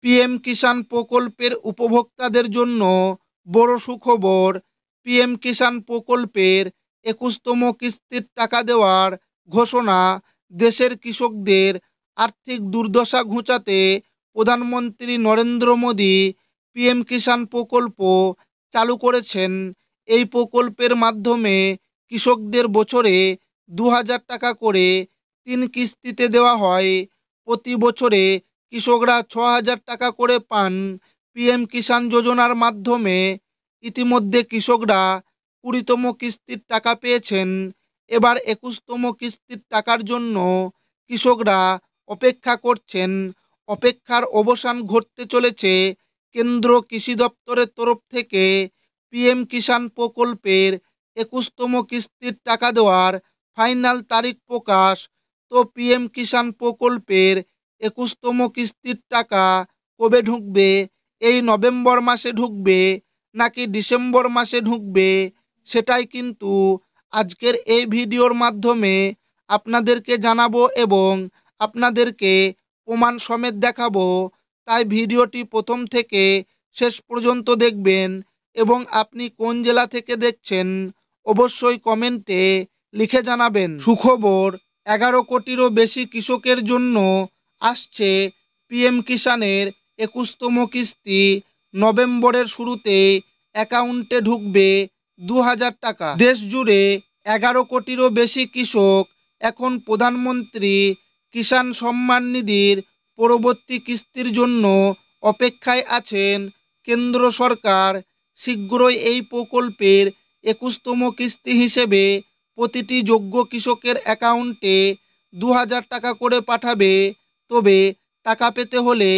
PM কিষাণ প্রকল্পের উপভোক্তাদের জন্য বড় সুখবর। পিএম কিষাণ প্রকল্পের ২১তম কিস্তির টাকা দেওয়ার ঘোষণা। দেশের কৃষকদের আর্থিক দুর্দশা ঘুচাতে প্রধানমন্ত্রী নরেন্দ্র মোদী পিএম কিষাণ প্রকল্প চালু করেছেন। এই প্রকল্পের মাধ্যমে কৃষকদের বছরে ২,০০০ টাকা করে ৩ কিস্তিতে দেওয়া হয়। প্রতি বছরে কৃষকরা ৬,০০০ টাকা করে পান। পিএম কিষাণ যোজনার মাধ্যমে ইতিমধ্যে কৃষকরা ২০তম কিস্তির টাকা পেয়েছেন। এবার ২১তম কিস্তির টাকার জন্য কৃষকরা অপেক্ষা করছেন। অপেক্ষার অবসান ঘটতে চলেছে। কেন্দ্র কৃষি দপ্তরের তরফ থেকে পিএম কিষাণ প্রকল্পের ২১তম কিস্তির টাকা দেওয়ার ফাইনাল তারিখ প্রকাশ। তো পিএম কিষাণ প্রকল্পের ২১তম কিস্তির টাকা কবে ঢুকবে? এই নভেম্বর মাসে ঢুকবে নাকি ডিসেম্বর মাসে ঢুকবে? সেটাই কিন্তু আজকের এই ভিডিওর মাধ্যমে আপনাদেরকে জানাবো এবং আপনাদেরকে প্রমাণ সমেত দেখাবো। তাই ভিডিওটি প্রথম থেকে শেষ পর্যন্ত দেখবেন এবং আপনি কোন জেলা থেকে দেখছেন অবশ্যই কমেন্টে লিখে জানাবেন। সুখবর, ১১ কোটিরও বেশি কৃষকের জন্য আসছে পিএম কিষাণের ২১তম কিস্তি। নভেম্বরের শুরুতে অ্যাকাউন্টে ঢুকবে ২,০০০ টাকা। দেশ জুড়ে ১১ কোটিরও বেশি কৃষক এখন প্রধানমন্ত্রী কিষাণ সম্মান নিধির পরবর্তী কিস্তির জন্য অপেক্ষায় আছেন। কেন্দ্র সরকার শীঘ্রই এই প্রকল্পের ২১তম কিস্তি হিসেবে প্রতিটি যোগ্য কৃষকের অ্যাকাউন্টে ২,০০০ টাকা করে পাঠাবে। তবে টাকা পেতে হলে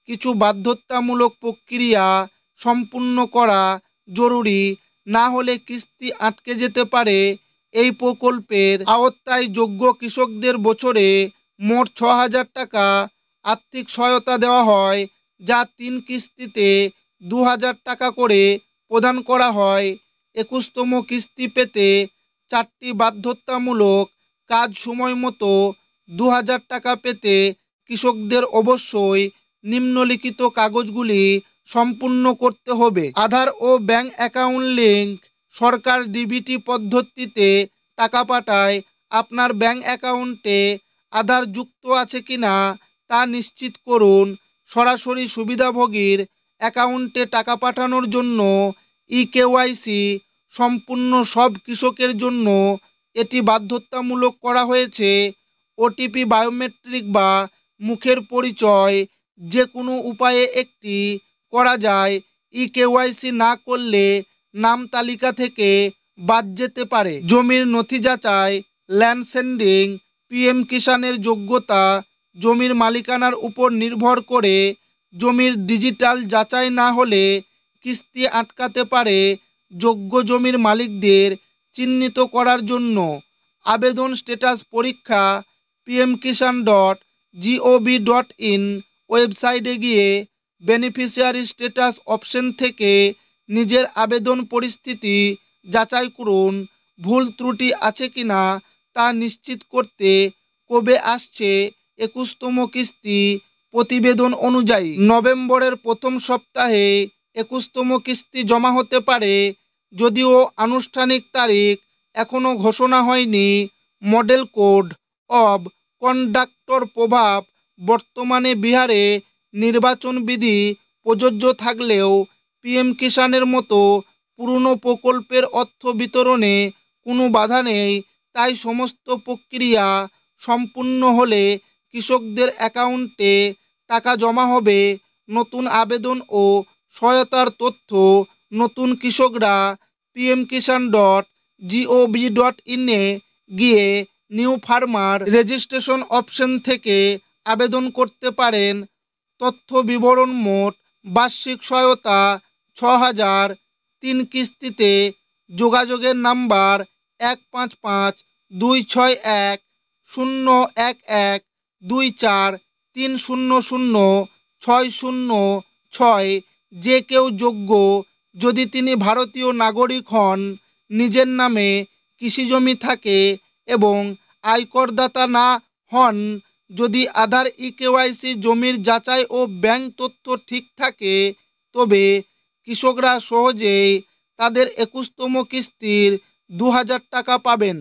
কিছু বাধ্যতামূলক প্রক্রিয়া সম্পূর্ণ করা জরুরি, না হলে কিস্তি আটকে যেতে পারে। এই প্রকল্পের আওতায় যোগ্য কৃষকদের বছরে মোট ৬,০০০ টাকা আর্থিক সহায়তা দেওয়া হয়, যা ৩ কিস্তিতে ২,০০০ টাকা করে প্রদান করা হয়। ২১তম কিস্তি পেতে ৪টি বাধ্যতামূলক কাজ। সময় মতো ২,০০০ টাকা পেতে কৃষকদের অবশ্যই নিম্নলিখিত কাগজগুলি সম্পূর্ণ করতে হবে: আধার ও ব্যাংক অ্যাকাউন্ট লিঙ্ক। সরকার ডিবিটি পদ্ধতিতে টাকা পাঠায়। আপনার ব্যাংক অ্যাকাউন্টে আধার যুক্ত আছে কিনা তা নিশ্চিত করুন। সরাসরি সুবিধাভোগীর অ্যাকাউন্টে টাকা পাঠানোর জন্য ইকেওয়াইসি সম্পূর্ণ সব কৃষকের জন্য এটি বাধ্যতামূলক করা হয়েছে। ওটিপি, বায়োমেট্রিক বা মুখের পরিচয় যে কোনো উপায়ে একটি করা যায়। ইকেওয়াইসি না করলে নাম তালিকা থেকে বাদ যেতে পারে। জমির নথি যাচাই, ল্যান্ড সেন্ডিং। পিএম কিষাণের যোগ্যতা জমির মালিকানার উপর নির্ভর করে। জমির ডিজিটাল যাচাই না হলে কিস্তি আটকাতে পারে। যোগ্য জমির মালিকদের চিহ্নিত করার জন্য আবেদন স্ট্যাটাস পরীক্ষা pmkishan.gov.in ওয়েবসাইটে গিয়ে বেনিফিশিয়ারি স্ট্যাটাস অপশন থেকে নিজের আবেদন পরিস্থিতি যাচাই করুন। ভুল ত্রুটি আছে কিনা তা নিশ্চিত করতে কবে আসছে ২১তম কিস্তি? প্রতিবেদন অনুযায়ী নভেম্বরের প্রথম সপ্তাহে ২১তম কিস্তি জমা হতে পারে, যদিও আনুষ্ঠানিক তারিখ এখনও ঘোষণা হয়নি। মডেল কোড অব কন্ডাক্টর প্রভাব। বর্তমানে বিহারে নির্বাচন বিধি প্রযোজ্য থাকলেও পিএম কিষাণের মতো পুরনো প্রকল্পের অর্থ বিতরণে কোনো বাধা নেই। তাই সমস্ত প্রক্রিয়া সম্পূর্ণ হলে কৃষকদের অ্যাকাউন্টে টাকা জমা হবে। নতুন আবেদন ও সহায়তার তথ্য। নতুন কৃষকরা pmkishan.gov.in এ গিয়ে নিউ ফার্মার রেজিস্ট্রেশন অপশন থেকে আবেদন করতে পারেন। তথ্য বিবরণ: মোট বার্ষিক সহায়তা ৬,০০০, ৩ কিস্তিতে। যোগাযোগের নাম্বার ১৫৫-২৬১-০১-২৪-৩০০-৬০৬। যে কেউ যোগ্য, যদি তিনি ভারতীয় নাগরিক হন, নিজের নামে কৃষিজমি থাকে এবং আয়করদাতা না হন। যদি আধার ইকেওয়াইসি জমির যাচাই ও ব্যাংক তথ্য ঠিক থাকে তবে কৃষকরা সহজেই তাদের 21তম কিস্তির 2000 টাকা পাবেন।